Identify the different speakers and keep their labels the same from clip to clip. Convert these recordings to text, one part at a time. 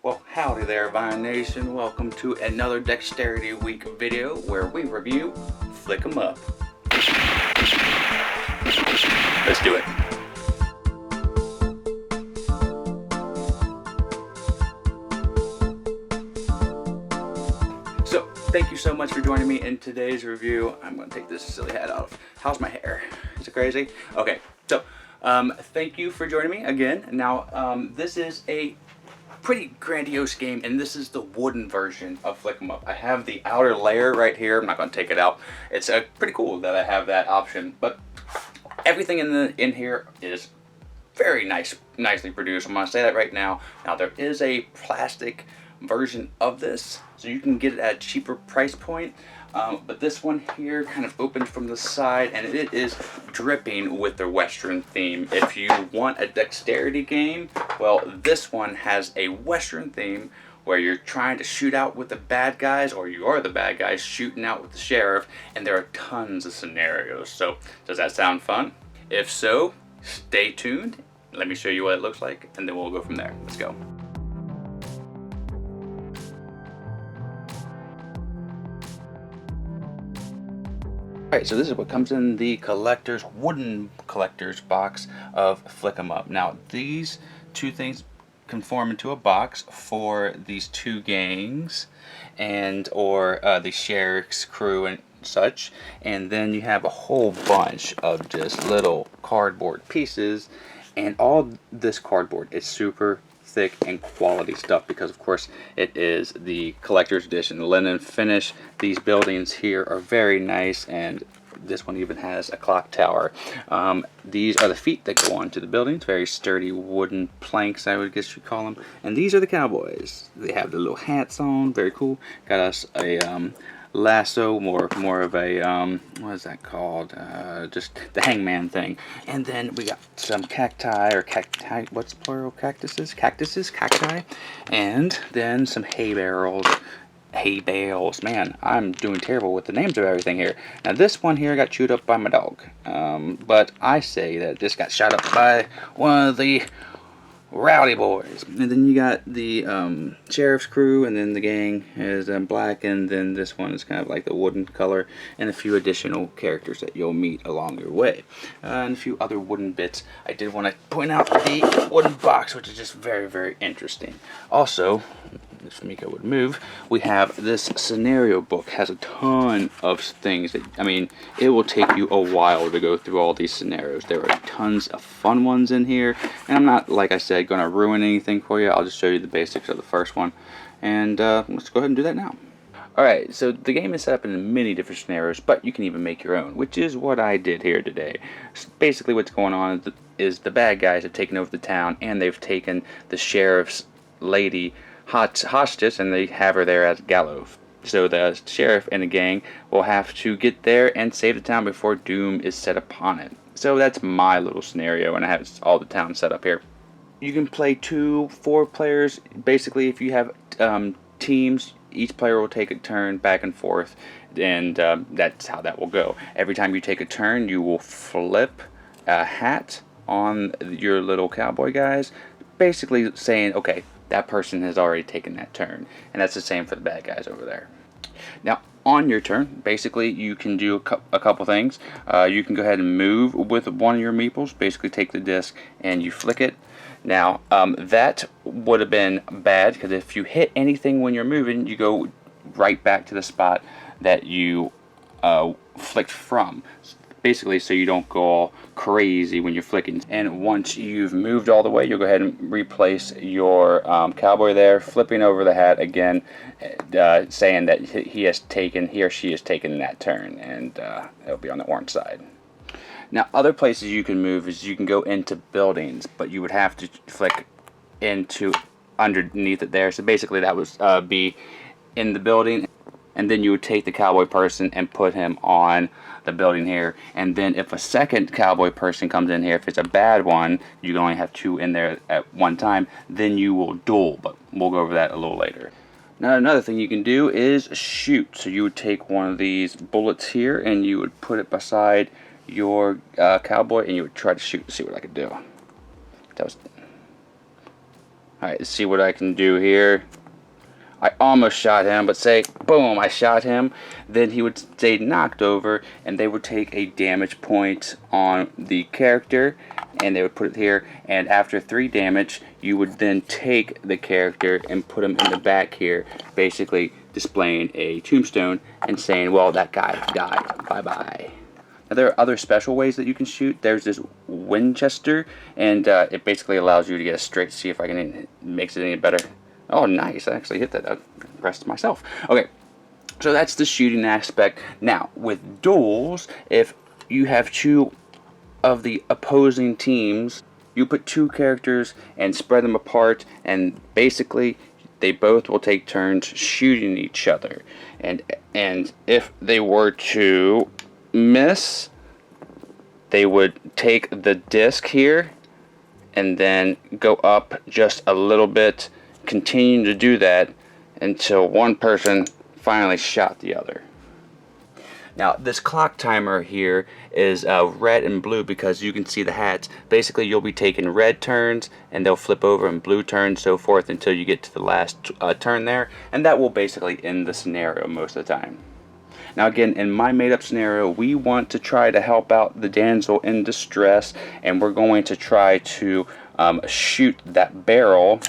Speaker 1: Well, howdy there, Vine Nation. Welcome to another Dexterity Week video where we review Flick 'em Up. Let's do it. So, thank you so much for joining me in today's review. I'm going to take this silly hat off. How's my hair? Is it crazy? Okay, so thank you for joining me again. Now, this is a pretty grandiose game, and this is the wooden version of Flick 'em Up. I have the outer layer right here. I'm not going to take it out. It's pretty cool that I have that option, but everything in here is very nicely produced. I'm going to say that right now. Now, there is a plastic version of this, so you can get it at a cheaper price point. But this one here kind of opens from the side, and it is dripping with the Western theme. If you want a dexterity game, well, this one has a Western theme where you're trying to shoot out with the bad guys, or you are the bad guys shooting out with the sheriff, and there are tons of scenarios. So, does that sound fun? If so, stay tuned. Let me show you what it looks like, and then we'll go from there. Let's go. Alright, so this is what comes in the wooden collector's box of Flick 'em Up. Now, these two things conform into a box for these two gangs or the sheriff's crew and such. And then you have a whole bunch of just little cardboard pieces, and all this cardboard is super thick and quality stuff because of course it is the collector's edition linen finish. These buildings here are very nice, and this one even has a clock tower. These are the feet that go onto the building. It's very sturdy wooden planks, I would guess you'd call them. And these are the cowboys. They have the little hats on, very cool. Got us a lasso, more of a what is that called, just the hangman thing. And then we got some cacti, what's plural? Cacti, and then some hay bales. Man, I'm doing terrible with the names of everything here. Now this one here got chewed up by my dog, but I say that this got shot up by one of the rowdy boys. And then you got the sheriff's crew, and then the gang is black, and then this one is kind of like the wooden color, and a few additional characters that you'll meet along your way, and a few other wooden bits. I did want to point out the wooden box, which is just very interesting. Also, if Mika would move, we have this scenario book. Has a ton of things that, I mean, it will take you a while to go through all these scenarios. There are tons of fun ones in here, and I'm not, like I said, going to ruin anything for you. I'll just show you the basics of the first one, and let's go ahead and do that now. Alright, so the game is set up in many different scenarios, but you can even make your own, which is what I did here today. So basically what's going on is the bad guys have taken over the town, and they've taken the sheriff's lady hostage, and they have her there as gallows. So the sheriff and the gang will have to get there and save the town before doom is set upon it. So that's my little scenario, and I have all the town set up here. You can play 4 players. Basically, if you have teams, each player will take a turn back and forth, and that's how that will go. Every time you take a turn, you will flip a hat on your little cowboy guys, basically saying, okay, that person has already taken that turn. And that's the same for the bad guys over there. Now, on your turn, basically you can do a couple things. You can go ahead and move with one of your meeples. Basically take the disc and you flick it. Now, that would have been bad, because if you hit anything when you're moving, you go right back to the spot that you flicked from. Basically, so you don't go all crazy when you're flicking. And once you've moved all the way, you'll go ahead and replace your cowboy there, flipping over the hat again, saying that he or she has taken that turn, and it'll be on the orange side. Now, other places you can move is you can go into buildings, but you would have to flick into underneath it there. So basically, that would be in the building, and then you would take the cowboy person and put him on the building here. And then if a second cowboy person comes in here, if it's a bad one, you can only have 2 in there at one time, then you will duel, but we'll go over that a little later. Now, another thing you can do is shoot. So you would take one of these bullets here, and you would put it beside your cowboy, and you would try to shoot to see what I could do. That was Alright, let's see what I can do here. I almost shot him, but say, boom, I shot him. Then he would stay knocked over, and they would take a damage point on the character, and they would put it here. And after 3 damage, you would then take the character and put him in the back here, basically displaying a tombstone and saying, well, that guy died. Bye-bye. Now, there are other special ways that you can shoot. There's this Winchester, and it basically allows you to get a straight. See if I can makes it any better. Oh, nice. I actually hit that. I impressed myself. Okay, so that's the shooting aspect. Now, with duels, if you have 2 of the opposing teams, you put 2 characters and spread them apart, and basically they both will take turns shooting each other. And if they were to miss, they would take the disc here and then go up just a little bit, continue to do that until one person finally shot the other. Now, this clock timer here is red and blue because you can see the hats. Basically, you'll be taking red turns and they'll flip over, and blue turns, so forth, until you get to the last turn there, and that will basically end the scenario most of the time. Now, again, in my made-up scenario, we want to try to help out the damsel in distress, and we're going to try to shoot that barrel,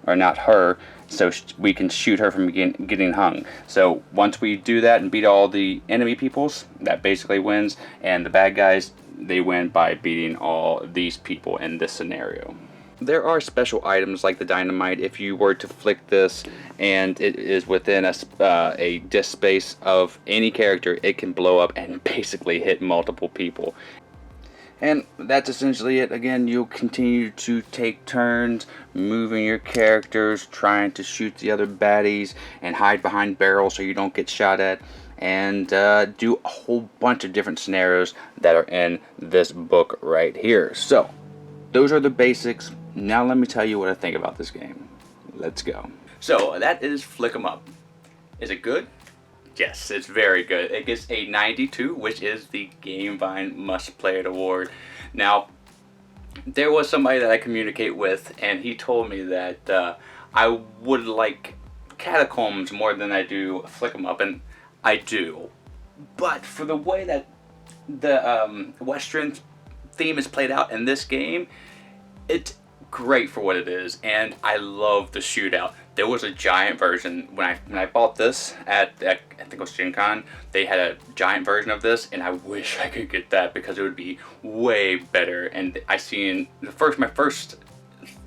Speaker 1: or not her, so we can shoot her from getting hung. So once we do that and beat all the enemy peoples, that basically wins, and the bad guys, they win by beating all these people in this scenario. There are special items like the dynamite. If you were to flick this and it is within a disc space of any character, it can blow up and basically hit multiple people. And that's essentially it. Again, you'll continue to take turns moving your characters, trying to shoot the other baddies and hide behind barrels so you don't get shot at, and do a whole bunch of different scenarios that are in this book right here. So those are the basics. Now let me tell you what I think about this game. Let's go. So that is Flick 'em Up. Is it good? Yes, it's very good. It gets a 92, which is the Gamevine Must Play It award. Now, there was somebody that I communicate with, and he told me that I would like Catacombs more than I do Flick 'em Up, and I do. But for the way that the Western theme is played out in this game, it's great for what it is, and I love the shootout. There was a giant version when I bought this at I think it was Gen Con. They had a giant version of this, and I wish I could get that because it would be way better. And I seen my first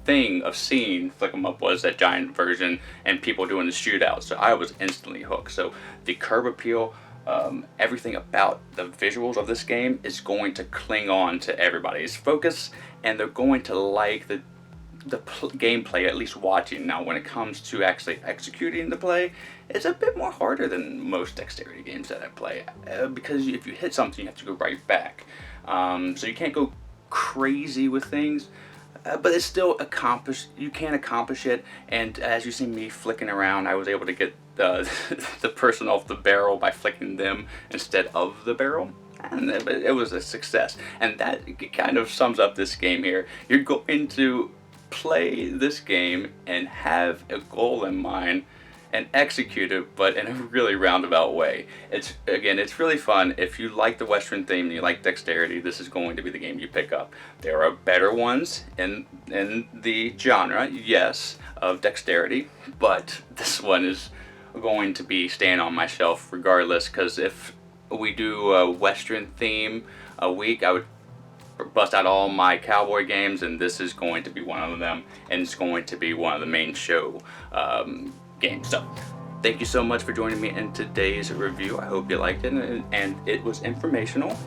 Speaker 1: thing of seeing Flick 'em Up was that giant version and people doing the shootout, so I was instantly hooked. So the curb appeal, everything about the visuals of this game is going to cling on to everybody's focus, and they're going to like the gameplay, at least watching. Now, when it comes to actually executing the play, it's a bit more harder than most dexterity games that I play, because if you hit something, you have to go right back. So you can't go crazy with things, but it's still you can accomplish it. And as you see me flicking around, I was able to get the person off the barrel by flicking them instead of the barrel. And it was a success. And that kind of sums up this game here. You're going to play this game and have a goal in mind and execute it, but in a really roundabout way. It's really fun. If you like the Western theme and you like dexterity, this is going to be the game you pick up. There are better ones in the genre, yes, of dexterity, but this one is going to be staying on my shelf regardless, because if we do a Western theme a week, I would bust out all my cowboy games, and this is going to be one of them, and it's going to be one of the main show games. So thank you so much for joining me in today's review. I hope you liked it, and it was informational.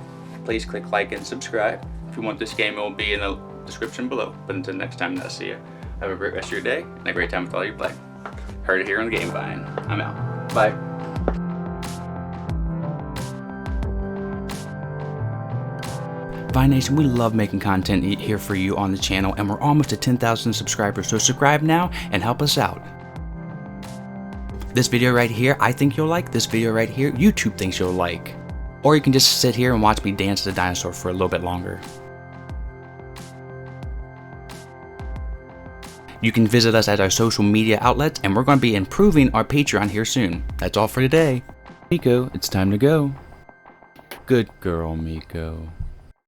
Speaker 1: Please click like and subscribe. If you want this game, it will be in the description below. But until next time, I'll see you. Have a great rest of your day and a great time with all you play. Heard it here on the Gamevine. I'm out. Bye. Vine Nation, we love making content here for you on the channel, and we're almost at 10,000 subscribers, so subscribe now and help us out. This video right here, I think you'll like. This video right here, YouTube thinks you'll like. Or you can just sit here and watch me dance the dinosaur for a little bit longer. You can visit us at our social media outlets, and we're going to be improving our Patreon here soon. That's all for today. Miko, it's time to go. Good girl, Miko.